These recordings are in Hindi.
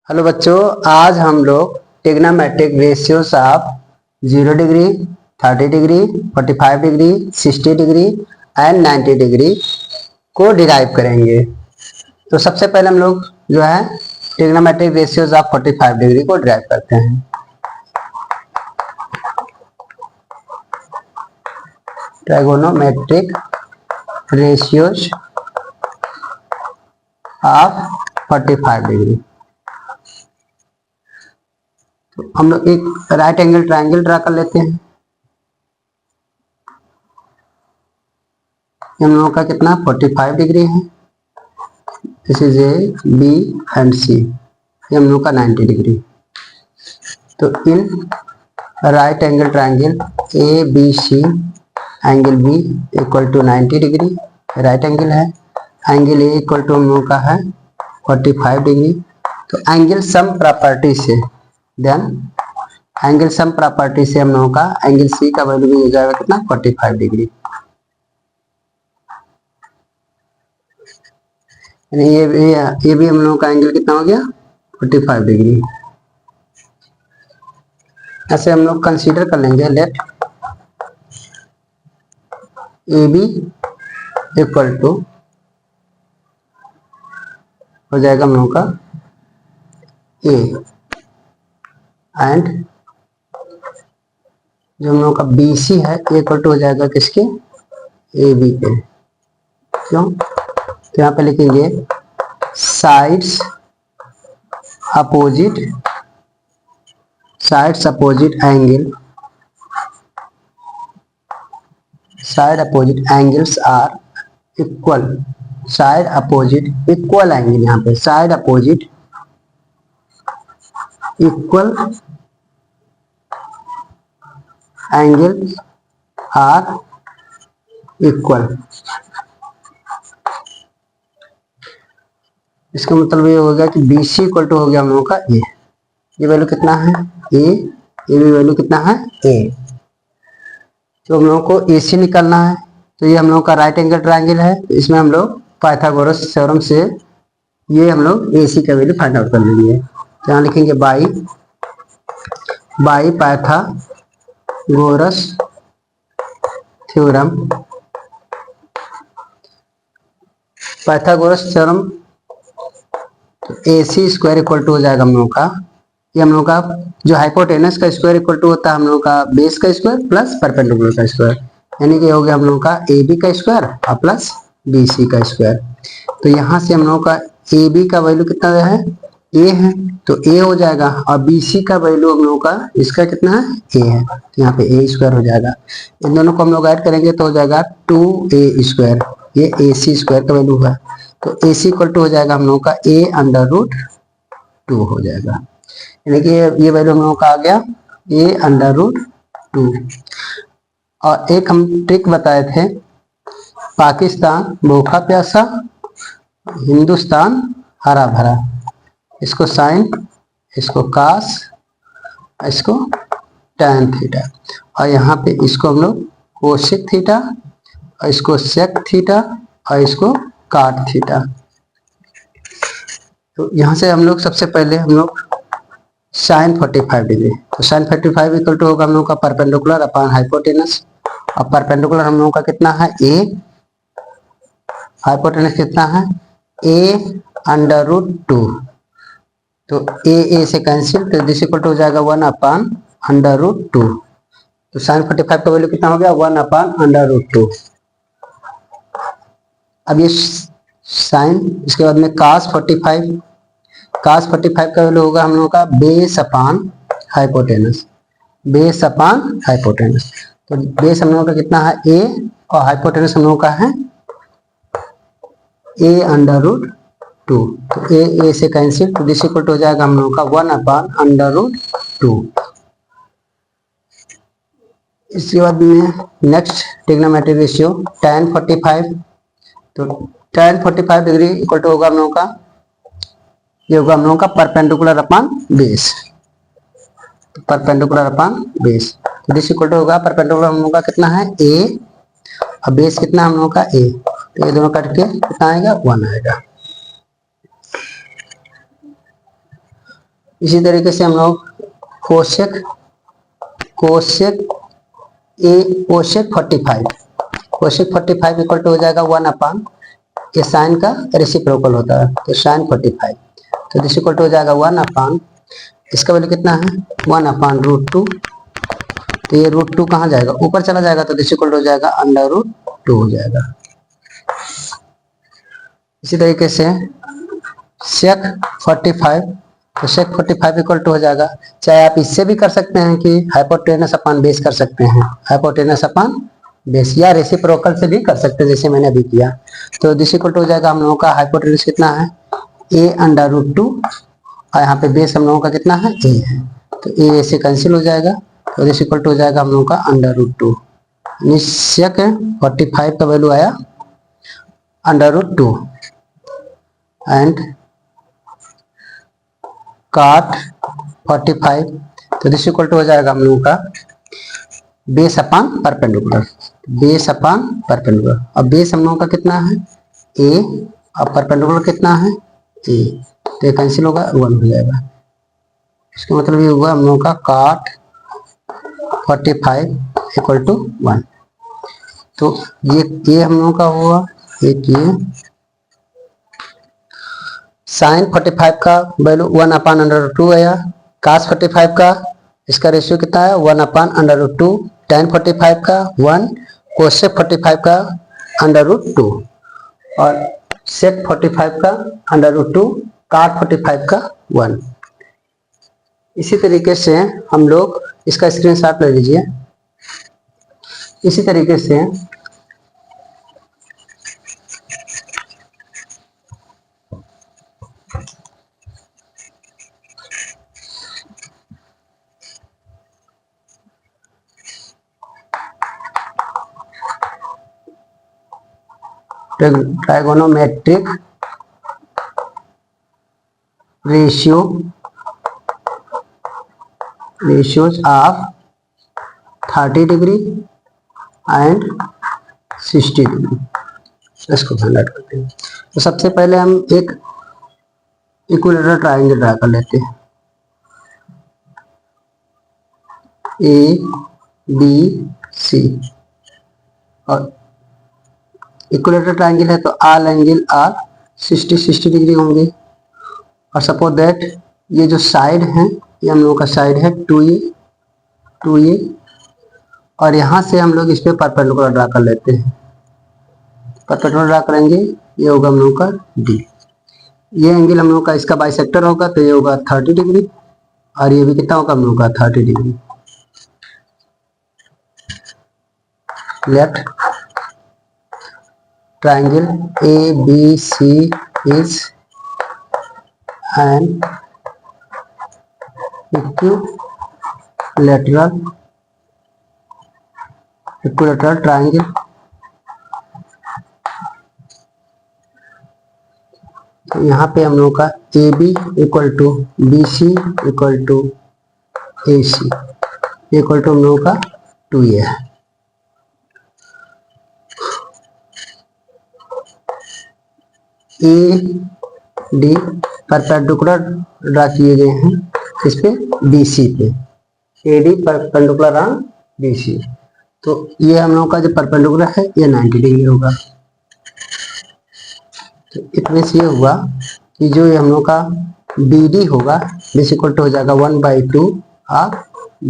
हेलो बच्चों, आज हम लोग trigonometric ratios of 0 degree, 30 degree, 45 degree, 60 degree and 90 degree को डिराइव करेंगे। तो सबसे पहले हम लोग जो है ट्रिग्नोमेट्रिक रेशियोज ऑफ 45 डिग्री को डिराइव करते हैं। Trigonometric ratios of 45 degree. हम लोग एक राइट एंगल ट्रायंगल ड्रा कर लेते हैं। हम लोगों का कितना 45 डिग्री है। This is A B and C. हम लोग का 90 डिग्री। तो in right angle triangle A B C angle B equal to 90 degree right angle है। एंगल ए इक्वल टू हम लोग का है 45 डिग्री। तो एंगल सम प्रॉपर्टी से देन एंगल सम प्रॉपर्टी से हम लोगों का एंगल सी का वैल्यू भी हो जाएगा कितना 45 डिग्री। ये भी हम लोगों का एंगल कितना हो गया 45 डिग्री। ऐसे हम लोग कंसीडर कर लेंगे let A B equal to हो जाएगा हम लोगों का ए एंड जो हम लोगों का बी सी है इक्वल टू हो जाएगा किसके ए बी पे। क्यों? तो यहाँ पे लिखेंगे sides opposite angle side opposite angles are equal. Side opposite equal angle, यहाँ पे side opposite equal angle are equal. इसका मतलब ये हो गया कि बी सी इक्वल टू हो गया हम लोगों का ए। ये वैल्यू कितना है ए, ये भी वैल्यू कितना है ए। तो हम लोगों को ए सी निकालना है। तो ये हम लोगों का राइट एंगल ट्रायंगल है। तो इसमें हम लोग पाइथागोरस थ्योरम से ये हम लोग ए सी का वैल्यू फाइंड आउट कर लेंगे। तो यहाँ लिखेंगे by Pythagoras theorem. Pythagoras theorem A C square equal to हो जाएगा हम लोगों का, ये हम लोग का जो हाइपोटेनस का स्क्वायर इक्वल टू होता है हम लोग का बेस का स्क्वायर प्लस परपेंडिकुलर का स्क्वायर, यानी कि हो गया हम लोग का ए बी का स्क्वायर और प्लस बी सी का स्क्वायर। तो यहाँ से हम लोग का ए बी का वैल्यू कितना है ए है, तो ए हो जाएगा और बी सी का वैल्यू हम लोग का इसका कितना है ए है। तो यहाँ पे ए स्क्वायर हो जाएगा। इन दोनों को हम लोग ऐड करेंगे तो हो जाएगा 2a स्क्वायर। ये ए सी स्क्वायर का वैल्यू है। तो ए सी इक्वल टू हो जाएगा हम लोग का ए अंडर रूट 2 हो जाएगा, यानी कि ये वैल्यू हम लोगों का आ गया ए अंडर रूट 2। और एक हम ट्रिक बताए थे, पाकिस्तान भूखा प्यासा, हिंदुस्तान हरा भरा। इसको साइन, इसको कास, इसको टैन थीटा, और यहाँ पे इसको हम लोग कोसेक थीटा, और इसको सेक थीटा, और इसको काट थीटा। तो यहाँ से हम लोग सबसे पहले हम लोग साइन 45 डिग्री, तो साइन 45 इक्वल टू होगा हम लोग का परपेंडिकुलर अपॉन हाइपोटेनस। और परपेंडिकुलर हम लोगों का कितना है ए, हाइपोटेनस कितना है ए अंडर रूट 2। तो ए से कैंसिल, तो दिस इक्वल टू हो जाएगा 1 अपॉन अंडर रूट 2। तो साइन 45 का वैल्यू कितना हो गया 1 अपॉन अंडर रूट 2। अब ये साइन, इसके बाद में कास 45 का वैल्यू होगा हम लोगों का base upon hypotenuse, base upon hypotenuse. तो बेस हम लोगों का कितना है ए और हाइपोटेनस हम लोगों का है ए अंडर रूट 2। तो ए से कैंसिल, तो दिस इक्वल टू हो जाएगा हम लोगों का 1 अपॉन अंडर रूट 2। इसके बाद में नेक्स्ट ट्रिग्नोमेट्रिक रेशियो tan 45। तो tan 45 डिग्री इक्वल टू होगा हम लोगों का, ये होगा हम लोगों का perpendicular upon base, perpendicular upon base. तो दिस इक्वल टू होगा परपेंडिकुलर हम लोगों का कितना है ए और बेस कितना हम लोगों का ए। तो ये दोनों कट के कितना आएगा 1 आएगा। इसी तरीके से हम लोग cosec cosec cosec 45 cosec 45 equal to हो जाएगा 1 ये साइन का रेसिप्रोकल होता है, तो साइन 45 तो दिस इक्वल टू हो जाएगा 1 इसका वैल्यू कितना है 1/√2। तो ये √2 कहाँ जाएगा, ऊपर चला जाएगा, तो दिस इक्वल टू हो जाएगा √2 हो जाएगा। इसी तरीके से सेक 45 तो सेक 45 इक्वल टू हो जाएगा, चाहे आप इससे भी कर सकते हैं कि हाइपोटेनस अपॉन बेस कर सकते हैं, हाइपोटेनस अपॉन बेस, या रेसिप्रोकल से भी कर सकते हैं जैसे मैंने अभी किया। तो दिस इक्वल टू हो जाएगा हम लोगों का हाइपोटेनस कितना है a√2 और यहाँ पे बेस हम लोगों का कितना है a है, तो a से कैंसिल हो जाएगा, तो दिस इक्वल टू हो जाएगा हम लोगों का √2। सेक 45 का वैल्यू आया √2 एंड cot 45 तो दिस इक्वल टू हो जाएगा हम लोगों का base upon perpendicular, base upon perpendicular. अब बेस हम लोगों का कितना है a और परपेंडिकुलर कितना है a, तो ये कैंसिल होगा 1 हो जाएगा। इसका मतलब ये हुआ हम लोगों का cot 45 इक्वल टू 1। तो ये हम लोगों का हुआ, एक ये साइन 45 का वैल्यू 1/√2 आया, cos 45 का इसका रेशियो कितना है 1/√2, tan 45 का 1, कोसेक 45 का √2 और सेक 45 का √2, cot 45 का 1। इसी तरीके से हम लोग इसका स्क्रीनशॉट ले लीजिए। इसी तरीके से trigonometric ratios of 30 degree and 60 degree, इसको फाइंड आउट करते हैं। तो सबसे पहले हम एक इक्विलेटरल ट्रायंगल ड्रा कर लेते हैं, ABC और इक्विलेटरल ट्रायंगल है तो ऑल एंगल आर 60 डिग्री होंगे। और सपोज दैट ये जो साइड है ये हम लोगों का साइड है 2a और यहाँ से हम लोग इस पे परपेंडिकुलर ड्रा कर लेते हैं। परपेंडिकुलर ड्रा करेंगे, ये होगा हम लोगों का D। ये एंगल हम लोग का इसका बाइसेक्टर होगा तो ये होगा 30 डिग्री और ये भी कितना होगा हम लोग का 30 degree. Let triangle ABC is an equilateral triangle तो यहाँ पे हम लोग का AB equal to BC equal to AC equal to हम लोगों का 2a है। AD परपेंडिकुलर ड्रा किए गए हैं इस पे BC पे, AD परपेंडिकुलर ऑन BC, तो ये हम लोगों का जो परपेंडिकुलर है ये 90 डिग्री होगा। तो इतने से ये हुआ कि जो ये हम लोग का BD होगा दिस इक्वल टू हो जाएगा 1/2 ऑफ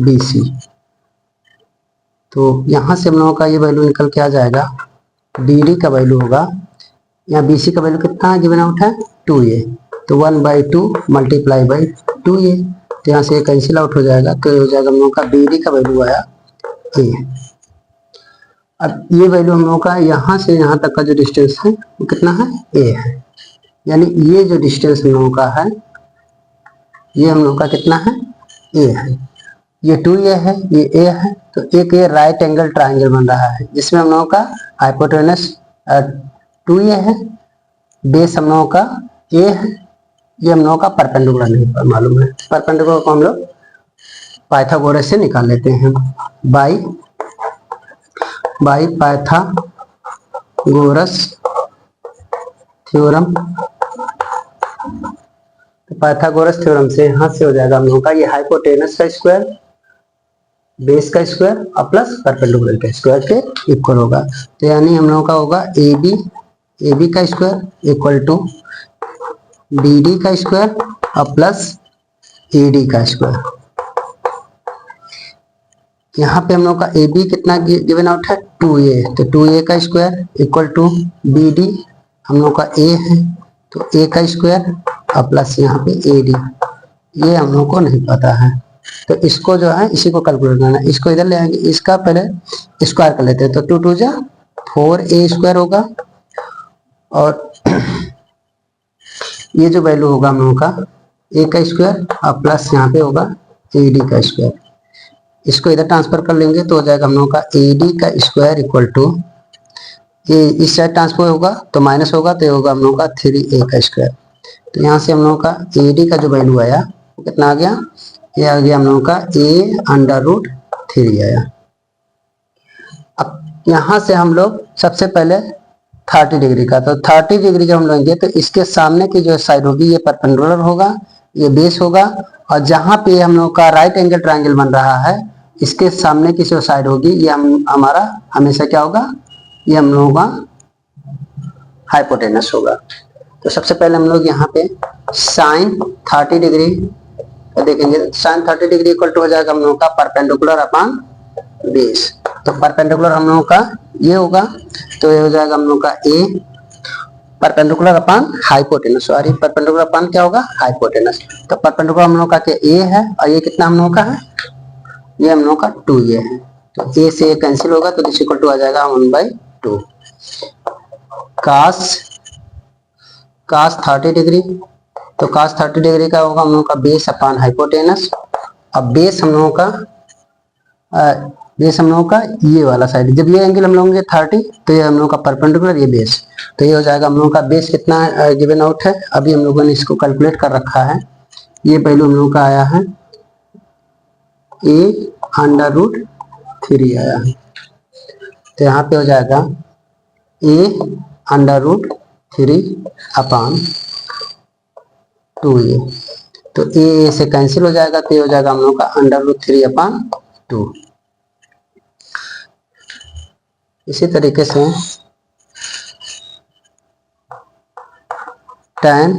BC। तो यहाँ से हम लोगों का ये वैल्यू निकल के आ जाएगा, BD का वैल्यू होगा, यहाँ BC का वैल्यू कितना है गिवन आउट है 2a, तो 1/2 मल्टीप्लाई बाई 2a, तो यहाँ से ये कैंसिल आउट हो जाएगा, तो हो जाएगा हम लोगों का BD का वैल्यू आया a। अब ये वैल्यू हम लोगों का यहाँ से यहाँ तक का जो डिस्टेंस है वो कितना है a है, यानी ये जो डिस्टेंस हम लोगों का है ये हम लोगों का कितना है a है, ये 2a है ये a है, तो एक ये राइट एंगल ट्राइंगल बन रहा है जिसमें हम लोगों का हाइपोटेनस 2a है, बेस हम लोगों का a है, ये हम लोगों का परपेंडिकुलर नहीं पर मालूम है, परपेंडिकुलर को हम लोग पाइथागोरस से निकाल लेते हैं बाई पाइथागोरस थ्योरम। तो पाइथागोरस थ्योरम से यहाँ से हो जाएगा हम लोगों का ये हाइपोटेनस का स्क्वायर, बेस का स्क्वायर और प्लस परपेंडिकुलर का स्क्वायर के इक्वल होगा। तो यानी हम लोगों का होगा ए बी का square equal to B D का स्क्वायर और प्लस ए डी का स्क्वायर। यहाँ पे हम लोग का ए बी कितना गिवन आउट है 2a, तो 2a का square equal to B D हम लोग का a है तो a का स्क्वायर और प्लस यहाँ पे ए डी, ये हम लोग को नहीं पता है तो इसको जो है इसी को कैलकुलेट करना है। इसको इधर ले आएंगे, इसका पहले स्क्वायर कर लेते हैं तो 2 2 जा 4a स्क्वायर होगा और ये जो वैल्यू होगा हम लोगों का a का स्क्वायर और प्लस यहाँ पे होगा ए डी का स्क्वायर। इसको इधर ट्रांसफर कर लेंगे तो हो जाएगा हम लोगों का ए डी का स्क्वायर इक्वल टू ये इस साइड ट्रांसफर होगा तो माइनस होगा तो ये होगा हम लोगों का 3a का स्क्वायर। तो यहाँ से हम लोगों का ए डी का जो वैल्यू आया वो कितना आ गया, ये आ गया हम लोगों का a√3 आया। अब यहाँ से हम लोग सबसे पहले 30 डिग्री का, तो 30 डिग्री जब हम लेंगे तो इसके सामने की जो साइड होगी ये परपेंडिकुलर होगा, ये बेस होगा और जहाँ पे हम लोग का राइट एंगल ट्रायंगल बन रहा है इसके सामने की जो साइड होगी ये हमारा हमेशा क्या होगा, ये हम लोगों का हाइपोटेनस होगा। तो सबसे पहले हम लोग यहाँ पे साइन 30 डिग्री देखेंगे। साइन 30 डिग्री इक्वल टू हो जाएगा हम लोगों का परपेंडिकुलर अपॉन बेस। तो परपेंडिकुलर हम लोगों का ये होगा तो ये हो जाएगा हम लोग का a perpendicular upon hypotenuse, sorry perpendicular upon क्या होगा हाइपोटेनस। तो परपेंडिकुलर हम लोग का क्या ए है और ये कितना हम लोग का है, ये हम लोग का 2a है तो a से a कैंसिल होगा तो दिस इक्वल टू आ जाएगा 1/2 cos 30 डिग्री। तो cos 30 डिग्री का होगा हम लोग का बेस अपॉन हाइपोटेनस। अब बेस हम लोगों का ये वाला साइड, जब ये एंगल हम लोग 30 तो ये हम लोग का परपेंडिकुलर, ये बेस, तो ये हो जाएगा हम लोगों का बेस कितना गिवन आउट है, अभी हम लोगों ने इसको कैलकुलेट कर रखा है। ये वैल्यू हम लोगों का आया है a√3 आया है। तो यहाँ पे हो जाएगा a√3 अपॉन 2a, तो a से कैंसिल हो जाएगा तो ये हो जाएगा हम लोग का √3 अपॉन 2। इसी तरीके से tan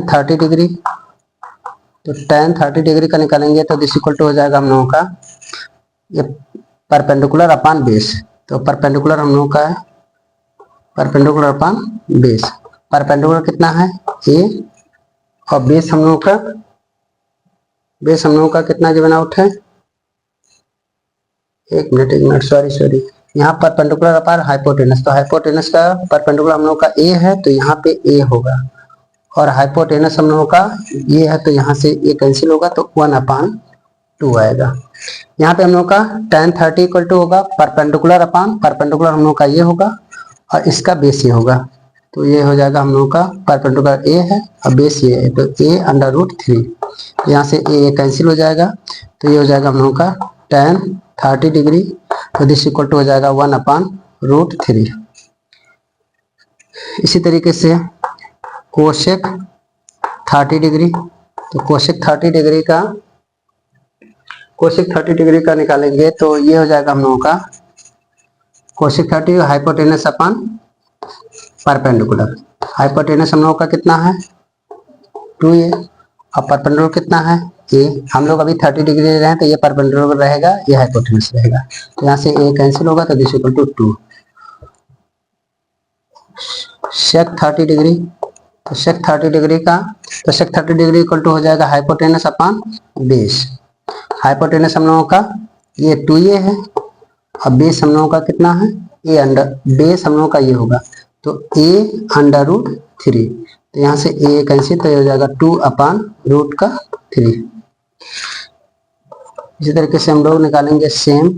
30 डिग्री, तो tan 30 डिग्री का निकालेंगे तो दिस इक्वल टू हो जाएगा हम लोगों का ये परपेंडिकुलर अपॉन बेस। तो परपेंडिकुलर हम लोगों का है परपेंडिकुलर अपॉन बेस, परपेंडिकुलर कितना है a और बेस हम लोगों का कितना गिवन आउट है, एक मिनट सॉरी यहाँ परपेंडिकुलर अपॉन हाइपोटेनस, तो हाइपोटेनस का परपेंडिकुलर हम लोग का a है तो यहाँ पे a होगा और हाइपोटेनस हम लोगों का ये है तो यहाँ से ये कैंसिल होगा तो 1/2 आएगा। यहाँ पे हम लोग का tan 30 इक्वल टू होगा परपेंडिकुलर अपॉन परपेंडिकुलर हम लोग का ये होगा और इसका बेस ये होगा, तो ये हो जाएगा हम लोग का परपेंडिकुलर a है और बेस ये है तो a√3, यहाँ से a कैंसिल हो जाएगा तो ये हो जाएगा हम लोग का tan 30 डिग्री, तो दिस इक्वल टू हो जाएगा 1/√3। इसी तरीके से कोसेक 30 डिग्री, तो कोसेक 30 डिग्री का निकालेंगे तो ये हो जाएगा हम लोगों का cosec 30 hypotenuse upon perpendicular. Hypotenuse हम लोगों का कितना है 2a और परपेंडिकुलर कितना है a, हम लोग अभी 30 डिग्री ले रहे हैं तो ये परपेंडिकुलर रहेगा, ये हाइपोटेनस रहेगा, तो यहाँ से a कैंसिल होगा तो this equal to 2। Sec 30 degree, तो सेक 30 डिग्री का तो सेक 30 डिग्री इक्वल टू हो जाएगा हाइपोटेनस अपॉन बेस। हाइपोटेनस हम लोगों का ये 2a है और बेस हम लोगों का कितना है बेस हम लोगों का ये होगा तो a√3, तो यहाँ से a कैंसिल तो ये हो जाएगा 2/√3। इसी तरीके से हम लोग निकालेंगे सेम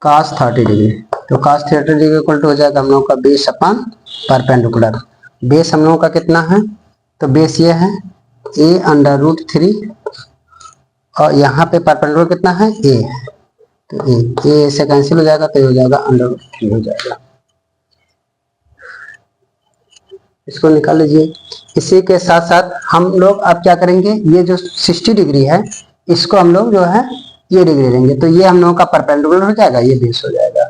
cos 30 डिग्री, तो cos 30 डिग्री इक्वल टू हो जाएगा हम लोग का बेस अपॉन परपेंडिकुलर। बेस हम लोगों का कितना है तो बेस ये है a√3 और यहाँ पे परपेंडिकुलर कितना है a, तो a से कैंसिल हो जाएगा तो ये हो जाएगा √3 हो जाएगा। इसको निकाल लीजिए। इसी के साथ साथ हम लोग अब क्या करेंगे, ये जो 60 डिग्री है इसको हम लोग जो है ये डिग्री लेंगे, तो ये हम लोगों का परपेंडिकुलर हो जाएगा, ये बेस हो जाएगा।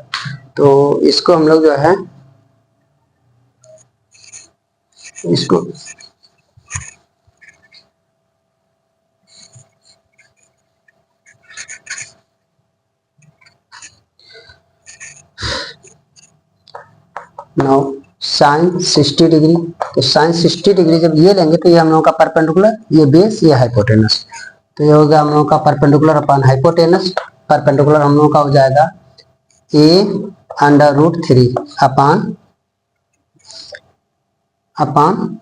तो इसको हम लोग जो है इसको नाउ साइन 60 डिग्री, तो साइन 60 डिग्री जब ये लेंगे तो ये हम लोगों का परपेंडिकुलर, ये बेस, ये हाइपोटेनस, तो ये हो गया हम लोगों का परपेंडिकुलर अपॉन हाइपोटेनस। परपेंडिकुलर हम लोगों का हो जाएगा a√3 अपॉन अपॉन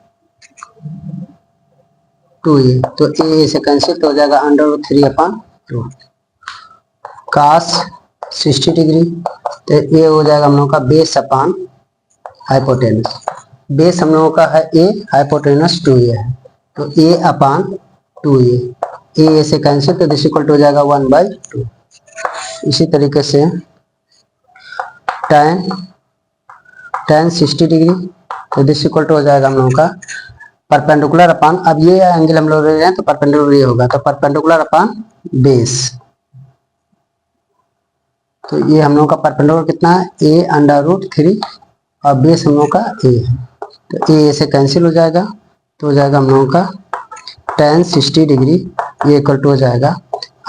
2a, तो a से कैंसिल तो हो जाएगा √3 अपॉन 2। cos 60 डिग्री, तो ये हो जाएगा हम लोगों का बेस अपॉन हाइपोटेनस। बेस हम लोगों का है a, हाइपोटेनस 2a है, तो a अपॉन 2a, a से कैंसिल तो दिस इक्वल टू हो जाएगा 1/2। इसी तरीके से tan 60 डिग्री, तो दिस इक्वल टू हो जाएगा हम लोगों का परपेंडिकुलर अपॉन, अब ये एंगल हम लोग ले रहे हैं तो परपेंडिकुलर ये होगा, तो परपेंडिकुलर अपॉन बेस, तो ये हम लोगों का परपेंडिकुलर कितना है a√3 और बेस हम लोगों का a है, तो a से कैंसिल हो जाएगा तो हो जाएगा हम लोगों का tan 60 डिग्री ये इक्वल टू हो जाएगा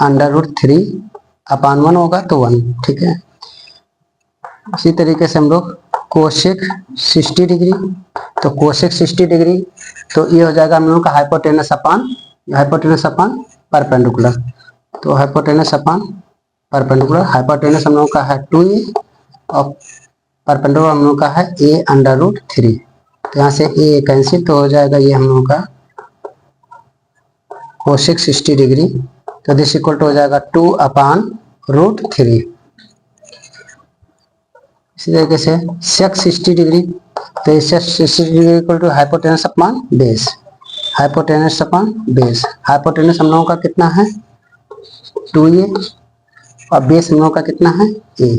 √3 अपॉन 1 होगा तो 1, ठीक है। इसी तरीके से हम लोग कोसेक 60 डिग्री, तो कोसेक 60 डिग्री तो ये हो जाएगा हम लोगों का हाइपोटेनस अपॉन परपेंडिकुलर, तो हाइपोटेनस अपॉन परपेंडिकुलर, हाइपोटेनस हम लोगों का है 2a और परपेंडिकुलर हम लोगों का है a√3, तो यहाँ से a कैंसिल तो हो जाएगा ये हम लोगों का कोसेक 60 डिग्री, तो दिस इक्वल टू हो जाएगा 2/√3। इसी तरीके से सेक 60 डिग्री, तो sec 60 degree equal to hypotenuse upon base, hypotenuse upon base, hypotenuse हम लोगों का कितना है 2a और बेस हम लोगों का कितना है a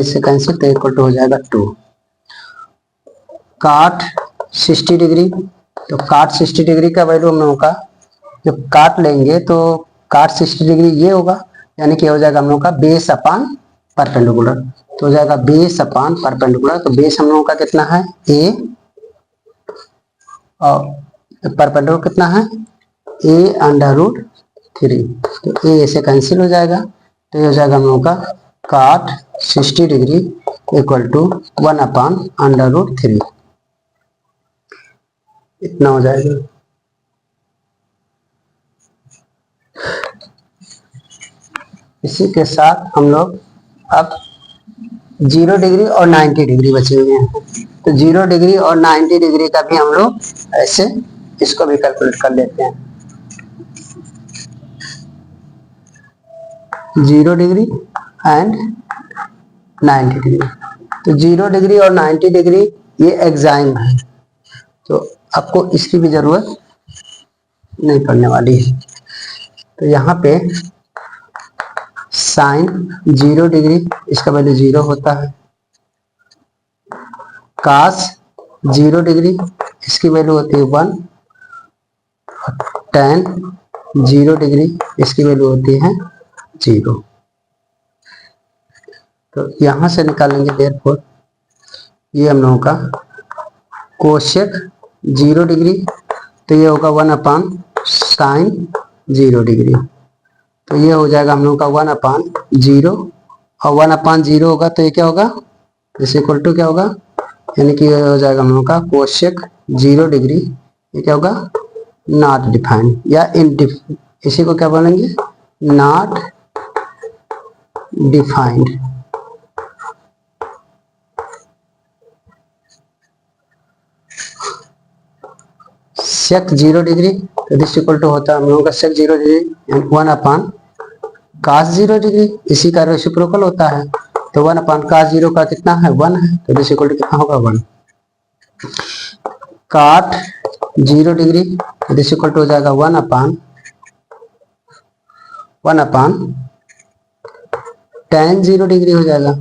से कैंसिल तो इक्वल टू हो जाएगा 2। काट 60 डिग्री, तो काट 60 डिग्री का वैल्यू हम लोगों का जब काट लेंगे तो काट 60 डिग्री ये होगा, यानी कि हो जाएगा हम लोगों का बेस अपॉन परपेंडिकुलर, तो हो जाएगा बेस अपॉन परपेंडिकुलर, तो बेस हम लोगों का कितना है a और परपेंडिकुलर कितना है a√3, तो a से कैंसिल हो जाएगा तो ये हो जाएगा हम लोगों का काट 60 डिग्री इक्वल टू 1/√3, इतना हो जाएगा। इसी के साथ हम लोग अब 0 डिग्री और 90 डिग्री बचे हुए हैं, तो 0 डिग्री और 90 डिग्री का भी हम लोग ऐसे इसको भी कैलकुलेट कर लेते हैं। 0 डिग्री एंड 90 डिग्री, तो 0 डिग्री और 90 डिग्री ये एग्जाइम है, तो आपको इसकी भी जरूरत नहीं पड़ने वाली है। तो यहाँ पे साइन 0 डिग्री इसका वैल्यू 0 होता है, कास 0 डिग्री इसकी वैल्यू होती है 1, tan 0 डिग्री इसकी वैल्यू होती है 0, तो यहां से निकालेंगे देयरफॉर ये हम लोगों का कोसेक 0 डिग्री, तो ये होगा 1/sin 0 डिग्री, तो ये हो जाएगा हम लोगों का 1/0 और 1/0 होगा तो ये क्या होगा इस इक्वल टू क्या होगा, यानी कि ये हो जाएगा हम लोगों का कोसेक 0 डिग्री, ये क्या होगा नॉट डिफाइंड या इसी को क्या बोलेंगे नॉट डिफाइंड। सेक 0 डिग्री, तो दिस इक्वल टू होता है हम लोगों का सेक 0 डिग्री एंड 1/cos 0 डिग्री, इसी का रेसिप्रोकल होता है, तो 1/cos 0 का कितना है 1 है, तो दिस इक्वल टू कितना होगा 1। काट 0 डिग्री, तो दिस इक्वल टू हो जाएगा 1/tan 0 डिग्री हो जाएगा,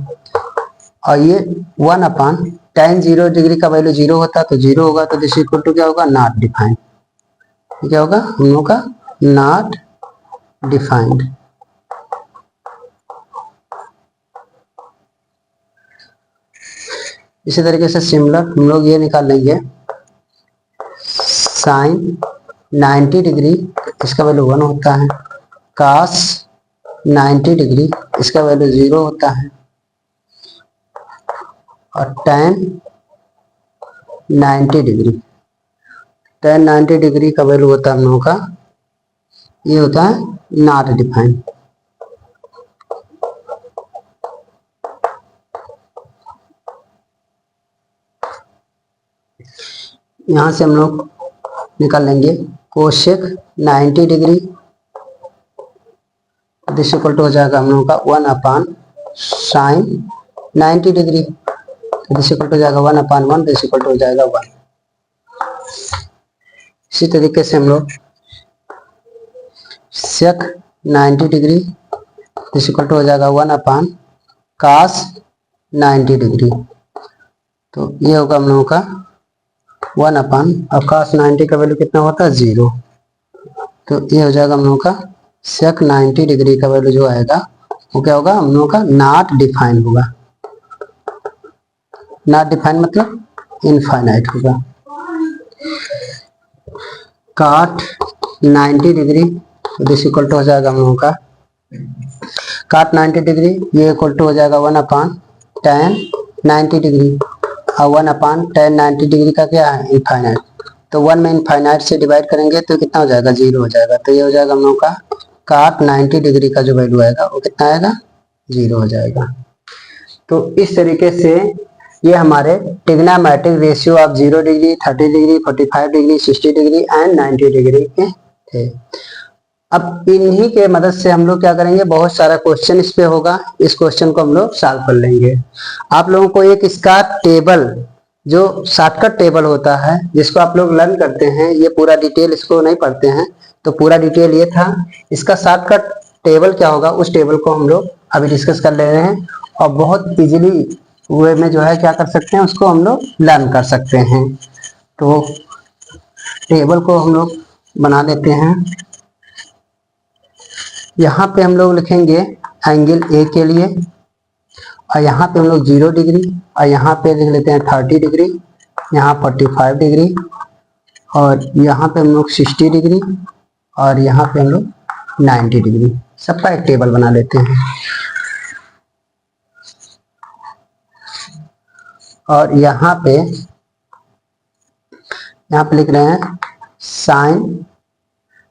और ये 1/tan 0 डिग्री का वैल्यू 0 होता तो 0 होगा, तो दिस इक्वल टू क्या होगा, नॉट डिफाइंड। क्या होगा हम लोग का, नॉट डिफाइंड। इसी तरीके से सिमिलर हम लोग ये निकाल लेंगे, साइन 90 डिग्री इसका वैल्यू 1 होता है, कास 90 डिग्री इसका वैल्यू 0 होता है, और tan 90 डिग्री, tan 90 डिग्री का वैल्यू होता है हम लोगों का, ये होता है नॉट डिफाइंड। यहां से हम लोग निकाल लेंगे cosec 90 degree, this equal to हो जाएगा हम लोगों का 1/sin 90 degree, this equal to हो जाएगा 1/1, दिस इक्वल टू हो जाएगा 1। इसी तरीके से हम लोग सेक 90 डिग्री, दिस इक्वल टू हो जाएगा 1/cos 90 डिग्री, तो ये होगा हम लोगों का 1/, और cos 90 का वैल्यू कितना होता है, 0, तो ये हो जाएगा हम लोगों का सेक 90 डिग्री का वैल्यू जो आएगा वो क्या होगा, हम लोगों का नॉट डिफाइंड होगा। नॉट डिफाइंड मतलब इनफाइनाइट होगा। cot 90 degree, this equal to हो जाएगा हम लोगों का cot 90 डिग्री, ये इक्वल टू हो जाएगा 1/tan 90 डिग्री, और 1/tan 90 डिग्री का क्या है, इनफाइनाइट, तो 1 में इनफाइनाइट से डिवाइड करेंगे तो कितना हो जाएगा, 0 हो जाएगा, तो ये हो जाएगा हम लोगों का cot 90 डिग्री का जो वैल्यू आएगा वो कितना आएगा, 0 हो जाएगा। तो इस तरीके से ये हमारे trigonometric ratio of 0 degree, 30 degree, 45 degree, 60 degree and 90 degree के थे। अब इन्हीं के मदद से हम लोग क्या करेंगे, बहुत सारा क्वेश्चन इस पे होगा, इस क्वेश्चन को हम लोग सॉल्व कर लेंगे। आप लोगों को एक इसका टेबल, जो शॉर्टकट टेबल होता है जिसको आप लोग लर्न करते हैं, ये पूरा डिटेल इसको नहीं पढ़ते हैं, तो पूरा डिटेल ये था। इसका शॉर्टकट टेबल क्या होगा, उस टेबल को हम लोग अभी डिस्कस कर ले रहे हैं, और बहुत इजीली वे में जो है क्या कर सकते हैं, उसको हम लोग लर्न कर सकते हैं। तो टेबल को हम लोग बना लेते हैं। यहाँ पे हम लोग लिखेंगे एंगल ए के लिए, और यहाँ पे हम लोग 0 डिग्री, और यहाँ पे लिख लेते हैं 30 डिग्री, यहाँ 45 डिग्री, और यहाँ पे हम लोग 60 डिग्री, और यहाँ पे हम लोग 90 डिग्री, सबका एक टेबल बना लेते हैं। और यहाँ पे लिख रहे हैं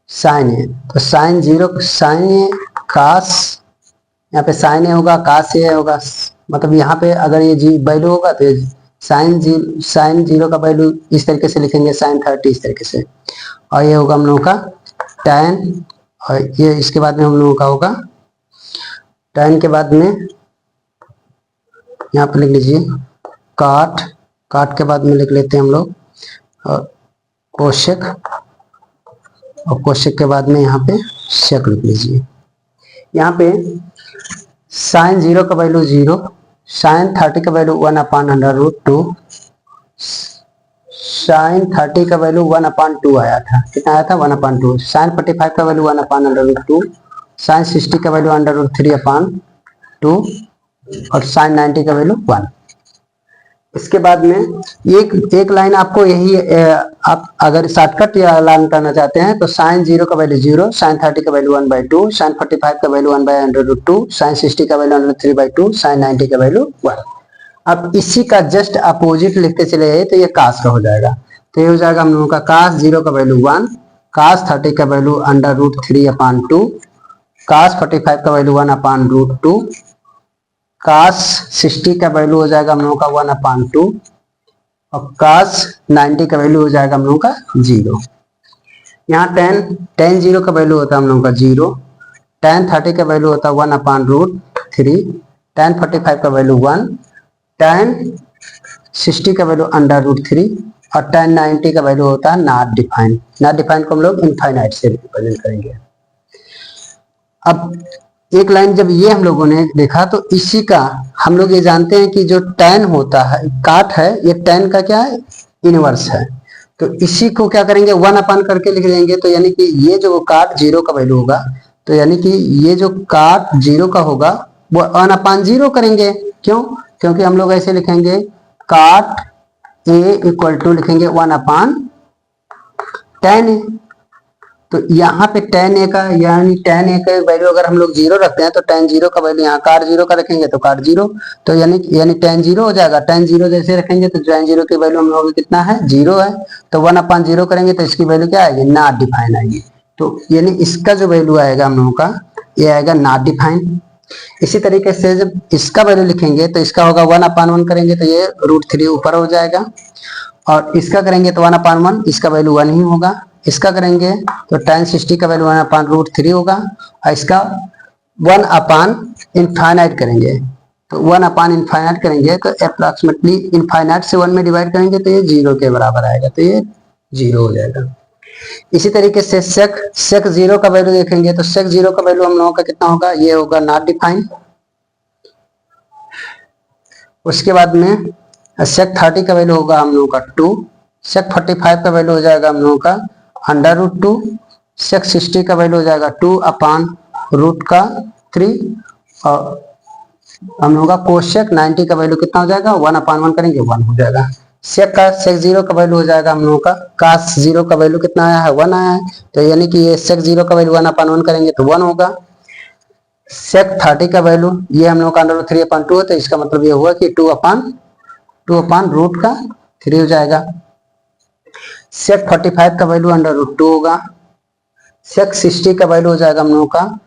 साइन ए, तो साइन 0, साइन ए कास, यहाँ पे साइन ए होगा, कास ए होगा, मतलब यहाँ पे अगर ये जी वैल्यू होगा तो साइन 0 का वैल्यू इस तरीके से लिखेंगे, साइन 30 इस तरीके से, और ये होगा हम लोगों का tan, और ये इसके बाद में हम लोगों का होगा tan के बाद में यहाँ पे लिख लीजिए काट के बाद में लिख लेते हैं हम लोग कोशेक, और कोशेक के बाद में यहाँ पे शेक लिख लीजिए। यहाँ पे साइन 0 का वैल्यू 0, साइन 30 का वैल्यू 1/√2, साइन 30 का वैल्यू 1/2 आया था, कितना आया था, 1/2, साइन 45 का वैल्यू 1/√2, साइन 60 का वैल्यू √3/2, और साइन 90 का वैल्यू 1। इसके बाद में एक लाइन आपको यही, आप अगर शॉर्टकट या लाइन करना चाहते हैं तो साइन 0 का वैल्यू 0, साइन 30 का वैल्यू 1/2, साइन 45 का वैल्यू 1/√2, साइन 60 का वैल्यू 3/2, साइन 90 का वैल्यू 1। अब इसी का जस्ट अपोजिट लिखते चले जाए तो ये कास का हो जाएगा, तो ये हो जाएगा हम लोगों का कास 0 का वैल्यू 1, कास 30 का वैल्यू √3/2, कास 45 का वैल्यू 1/√2, कास 60 का वैल्यू हो जाएगा हम लोगों का 1/2, और कास 90 का वैल्यू हो जाएगा हम लोगों का 0। यहाँ tan 0 का वैल्यू होता है हम लोगों का 0, tan 30 का वैल्यू होता है 1/√3, tan 45 का वैल्यू 1, tan 60 का वैल्यू √3, और tan 90 का वैल्यू होता है नॉट डिफाइंड। नॉट डिफाइंड को हम लोग इनफाइनाइट से रिप्रेजेंट करेंगे। अब एक लाइन जब ये हम लोगों ने देखा तो इसी का हम लोग ये जानते हैं कि जो tan होता है, काट है, ये tan का क्या है, इनवर्स है। तो इसी को क्या करेंगे, 1 करके लिख देंगे। तो यानी कि ये जो काट जीरो का वैल्यू होगा, तो यानी कि ये जो काट जीरो का होगा वो 1/0 करेंगे। क्यों? क्योंकि हम लोग ऐसे लिखेंगे काट ए इक्वल टू लिखेंगे 1/tan ए। तो यहाँ पे tan a का यानी tan a का वैल्यू अगर हम लोग जीरो रखते हैं तो tan जीरो का वैल्यू यहाँ काट जीरो का रखेंगे तो काट जीरो, तो यानी tan जीरो हो जाएगा। tan जीरो जैसे रखेंगे तो tan जीरो की वैल्यू हम लोग कितना है, जीरो है। तो 1/0 करेंगे तो इसकी वैल्यू क्या आएगी, नॉट डिफाइन आएगी। तो यानी इसका जो वैल्यू आएगा हम लोगों का, ये आएगा नॉट डिफाइन। इसी तरीके से जब इसका वैल्यू लिखेंगे तो इसका होगा 1/1 करेंगे तो ये √3 ऊपर हो जाएगा, और इसका करेंगे तो 1/1, इसका वैल्यू 1 ही होगा। इसका करेंगे तो tan 60 का वैल्यू 1/√3 होगा, और इसका 1/इनफाइनाइट करेंगे तो 1/इनफाइनाइट करेंगे तो अप्रॉक्सीमेटली इनफाइनाइट से 1 में डिवाइड करेंगे तो ये 0 के बराबर आएगा, तो ये 0 हो जाएगा। इसी तरीके से sec 0 का वैल्यू देखेंगे तो sec 0 का वैल्यू हम लोगों का कितना होगा, ये होगा नॉट डिफाइन। उसके बाद में sec 30 का वैल्यू होगा हम लोगों का 2, sec 45 का वैल्यू हो जाएगा हम लोगों का √2, sec 60 का वैल्यू हो जाएगा 2/√3, और हम लोगों का कोशेक 90 का वैल्यू कितना हो जाएगा, 1/1 करेंगे 1 हो जाएगा। sec 0 का वैल्यू हो जाएगा हम लोगों का cos 0 का वैल्यू कितना आया है, 1 आया है। तो यानी कि ये sec 0 का वैल्यू 1/1 करेंगे तो 1 होगा। sec 30 का वैल्यू ये हम लोग का √3/2 है, तो इसका मतलब ये हुआ कि 2/√3 हो जाएगा। sec 45 का वैल्यू √2 होगा। sec 60 का वैल्यू हो जाएगा हम लोगों का,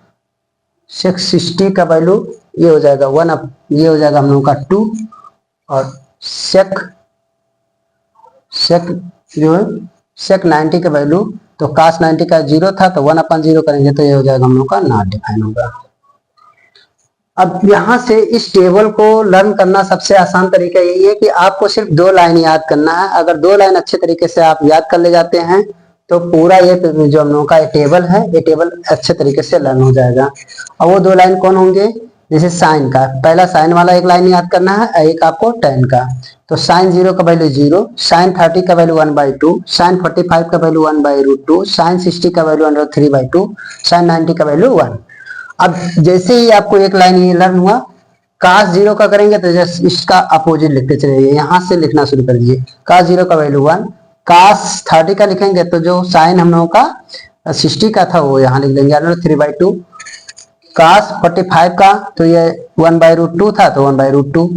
sec 60 का वैल्यू ये हो जाएगा 1, ये हो जाएगा हम लोगों का 2, और sec जो है sec 90 का वैल्यू तो cos 90 का 0 था तो 1/0 करेंगे तो ये हो जाएगा हम लोग का नॉट डिफाइन होगा। अब यहाँ से इस टेबल को लर्न करना सबसे आसान तरीका यही है कि आपको सिर्फ 2 लाइन याद करना है। अगर 2 लाइन अच्छे तरीके से आप याद कर ले जाते हैं तो पूरा ये जो हम लोगों का टेबल है, ये टेबल अच्छे तरीके से लर्न हो जाएगा। और वो 2 लाइन कौन होंगे, जैसे साइन का, पहला साइन वाला एक लाइन याद करना है, एक आपको tan का। तो sin 0 का वैल्यू 0, sin 30 का वैल्यू 1/2, sin 45 का वैल्यू 1/√2, sin 60 का वैल्यू √3/2, sin 90 का वैल्यू 1। अब जैसे ही आपको एक लाइन ये लर्न हुआ, cos 0 का करेंगे तो जस्ट इसका अपोजिट लिखते चलिए, यहां से लिखना शुरू कर दीजिए। cos 0 का वैल्यू 1, cos 30 का लिखेंगे तो जो साइन हम लोगों का 60 का था वो यहाँ लिख देंगे √3/2। cos 45 का तो ये 1/√2 था तो 1/√2।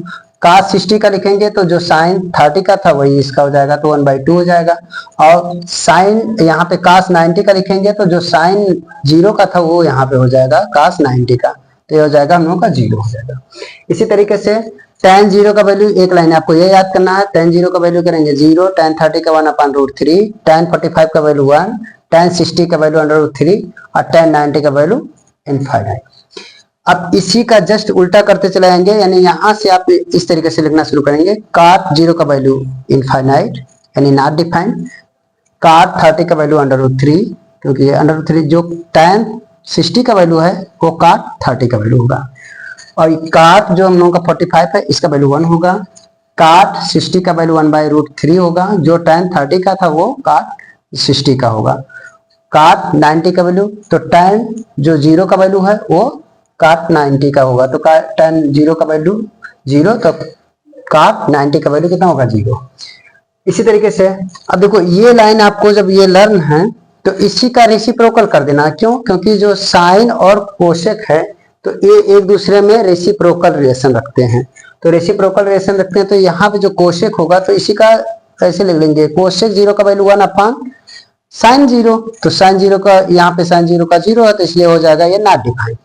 cos 60 का लिखेंगे तो जो sin 30 का था वही इसका हो जाएगा तो 1/2 हो जाएगा। और sin यहाँ पे cos 90 का लिखेंगे तो जो sin 0 का था वो यहाँ पे हो जाएगा cos 90 का, तो ये हो जाएगा हम लोगों का 0 हो जाएगा। इसी तरीके से tan 0 का वैल्यू एक लाइन आपको ये याद करना है, tan 0 का वैल्यू करेंगे 0, tan 30 का 1/√3, tan 45 का वैल्यू 1, tan 60 का वैल्यू √3 और tan 90 का वैल्यू इनफाइनाइट। अब इसी का जस्ट उल्टा करते चले जाएंगे, यानी यहां से आप इस तरीके से लिखना शुरू करेंगे, cot 0 का वैल्यू इनफाइनाइट यानी नॉट डिफाइंड, cot 30 का वैल्यू √3 क्योंकि √3 जो tan 60 का वैल्यू है वो cot 30 का वैल्यू होगा, और cot जो हम लोगों का 45 है इसका वैल्यू 1 होगा, cot 60 का वैल्यू 1/√3 होगा, जो tan 30 का था वो cot 60 का होगा, cot 90 का वैल्यू तो tan जो 0 का वैल्यू है वो cot 90 का होगा, तो tan 0 का वैल्यू 0 तो cot 90 का वैल्यू कितना होगा 0। इसी तरीके से अब देखो ये लाइन आपको जब ये लर्न है तो इसी का रेसिप्रोकल कर देना, क्यों, क्योंकि जो साइन और कोसेक है तो ये एक दूसरे में रेसिप्रोकल रिलेशन रखते हैं, तो रेसिप्रोकल रिलेशन रखते हैं तो यहाँ पे जो कोसेक होगा तो इसी का ऐसे लिख लेंगे, कोसेक 0 का वैल्यू 1/sin 0, तो sin 0 का यहाँ पे sin 0 का 0 है तो इसलिए हो जाएगा ये नॉट डिफाइंड।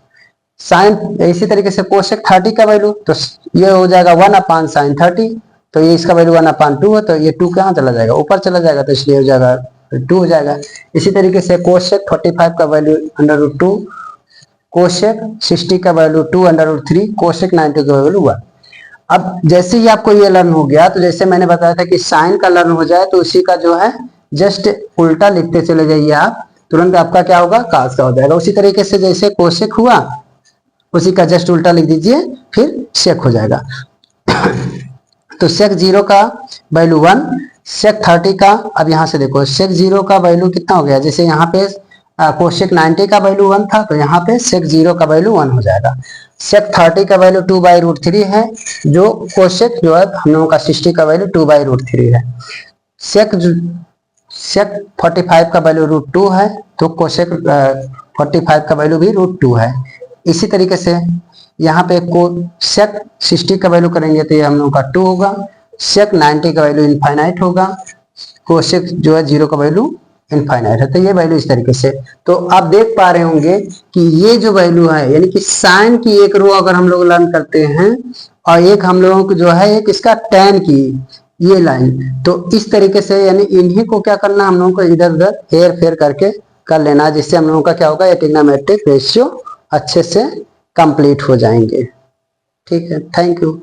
साइन इसी तरीके से कोसेक 30 का वैल्यू तो ये हो जाएगा 1/sin 30, तो ये इसका वैल्यू 1/2 है तो ये 2 कहाँ चला जाएगा, ऊपर चला जाएगा तो इसलिए हो जाएगा 2 हो जाएगा। इसी तरीके से कोसेक 45 का वैल्यू √2, कोसेक 60 का वैल्यू 2/3, कोसेक 90 का वैल्यू 1। अब जैसे ही आपको ये लर्न हो गया तो जैसे मैंने बताया था कि साइन का लर्न हो जाए तो उसी का जो है जस्ट उल्टा लिखते चले जाइए आप, तुरंत आपका क्या होगा cos का हो जाएगा। उसी तरीके से जैसे कोसेक हुआ उसी का जस्ट उल्टा लिख दीजिए, फिर सेक हो जाएगा। तो सेक 0 का वैल्यू 1, सेक 30 का, अब यहाँ से देखो सेक 0 का वैल्यू कितना हो गया, जैसे यहाँ पे कोसेक 90 का वैल्यू 1 था, तो यहाँ पे सेक 0 का वैल्यू 1 हो जाएगा। सेक 30 का वैल्यू 2/√3 है, जो कोसेक जो है हम लोगों का 60 का वैल्यू 2/√3 है। सेक 45 का वैल्यू √2 है, तो कोसेक 45 का वैल्यू भी √2 है। इसी तरीके से यहाँ पे सेक 60 का वैल्यू करेंगे तो ये हम लोगों का 2 होगा, सेक 90 का वैल्यू इनफाइनाइट होगा, कोसेक जो है 0 का वैल्यू इनफाइनाइट है। तो ये वैल्यू इस तरीके से, तो आप देख पा रहे होंगे कि ये जो वैल्यू है, यानी कि साइन की एक रो अगर हम लोग लर्न करते हैं और एक हम लोगों को जो है एक इसका tan की ये लाइन, तो इस तरीके से यानी इन्हीं को क्या करना, हम लोगों को इधर उधर हेर फेर करके कर लेना, जिससे हम लोगों का क्या होगा, ट्रिग्नोमेट्रिक रेशियो अच्छे से कंप्लीट हो जाएंगे। ठीक है, थैंक यू।